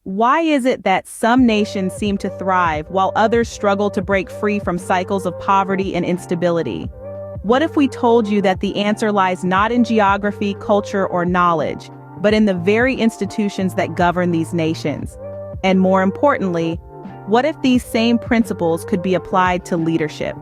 Why is it that some nations seem to thrive while others struggle to break free from cycles of poverty and instability? What if we told you that the answer lies not in geography, culture, or knowledge, but in the very institutions that govern these nations? And more importantly, what if these same principles could be applied to leadership?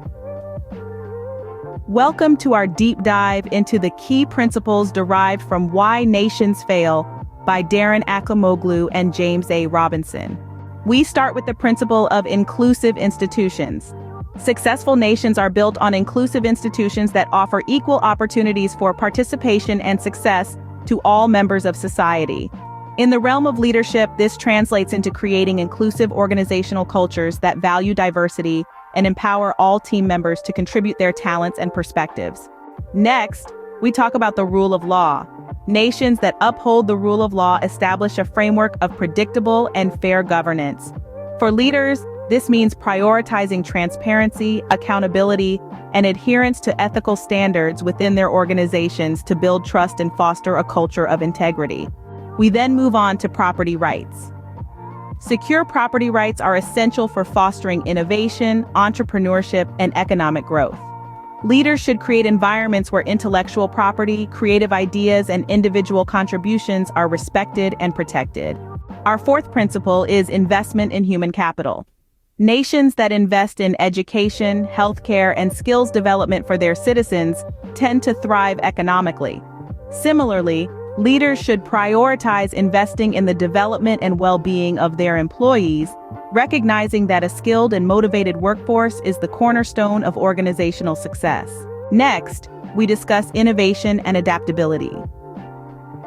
Welcome to our deep dive into the key principles derived from Why Nations Fail by Daron Acemoglu and James A. Robinson. We start with the principle of inclusive institutions. Successful nations are built on inclusive institutions that offer equal opportunities for participation and success to all members of society. In the realm of leadership, this translates into creating inclusive organizational cultures that value diversity and empower all team members to contribute their talents and perspectives. Next, we talk about the rule of law. Nations that uphold the rule of law establish a framework of predictable and fair governance. For leaders, this means prioritizing transparency, accountability, and adherence to ethical standards within their organizations to build trust and foster a culture of integrity. We then move on to property rights. Secure property rights are essential for fostering innovation, entrepreneurship, and economic growth. Leaders should create environments where intellectual property, creative ideas, and individual contributions are respected and protected. Our fourth principle is investment in human capital. Nations that invest in education, healthcare, and skills development for their citizens tend to thrive economically. Similarly, leaders should prioritize investing in the development and well-being of their employees, recognizing that a skilled and motivated workforce is the cornerstone of organizational success. Next, we discuss innovation and adaptability.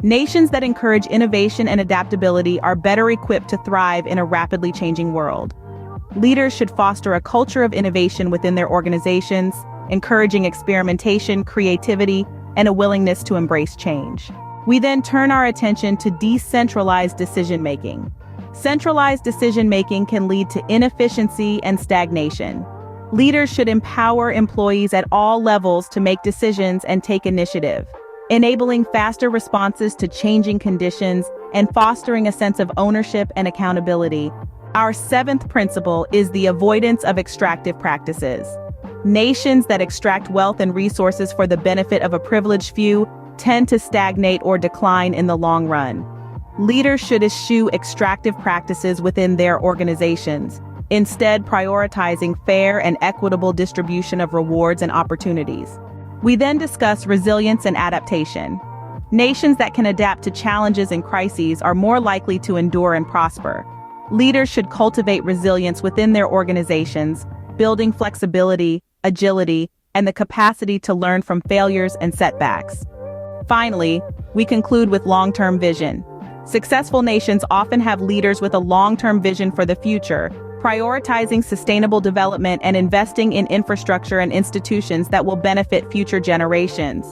Nations that encourage innovation and adaptability are better equipped to thrive in a rapidly changing world. Leaders should foster a culture of innovation within their organizations, encouraging experimentation, creativity, and a willingness to embrace change. We then turn our attention to decentralized decision-making. Centralized decision-making can lead to inefficiency and stagnation. Leaders should empower employees at all levels to make decisions and take initiative, enabling faster responses to changing conditions and fostering a sense of ownership and accountability. Our seventh principle is the avoidance of extractive practices. Nations that extract wealth and resources for the benefit of a privileged few tend to stagnate or decline in the long run. Leaders should eschew extractive practices within their organizations, instead prioritizing fair and equitable distribution of rewards and opportunities. We then discuss resilience and adaptation. Nations that can adapt to challenges and crises are more likely to endure and prosper. Leaders should cultivate resilience within their organizations, building flexibility, agility, and the capacity to learn from failures and setbacks. Finally, we conclude with long-term vision. Successful nations often have leaders with a long-term vision for the future, prioritizing sustainable development and investing in infrastructure and institutions that will benefit future generations.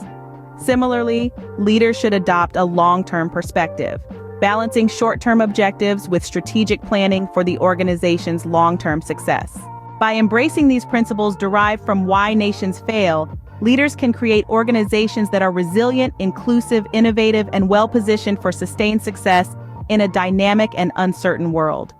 Similarly, leaders should adopt a long-term perspective, balancing short-term objectives with strategic planning for the organization's long-term success. By embracing these principles derived from Why Nations Fail, leaders can create organizations that are resilient, inclusive, innovative, and well-positioned for sustained success in a dynamic and uncertain world.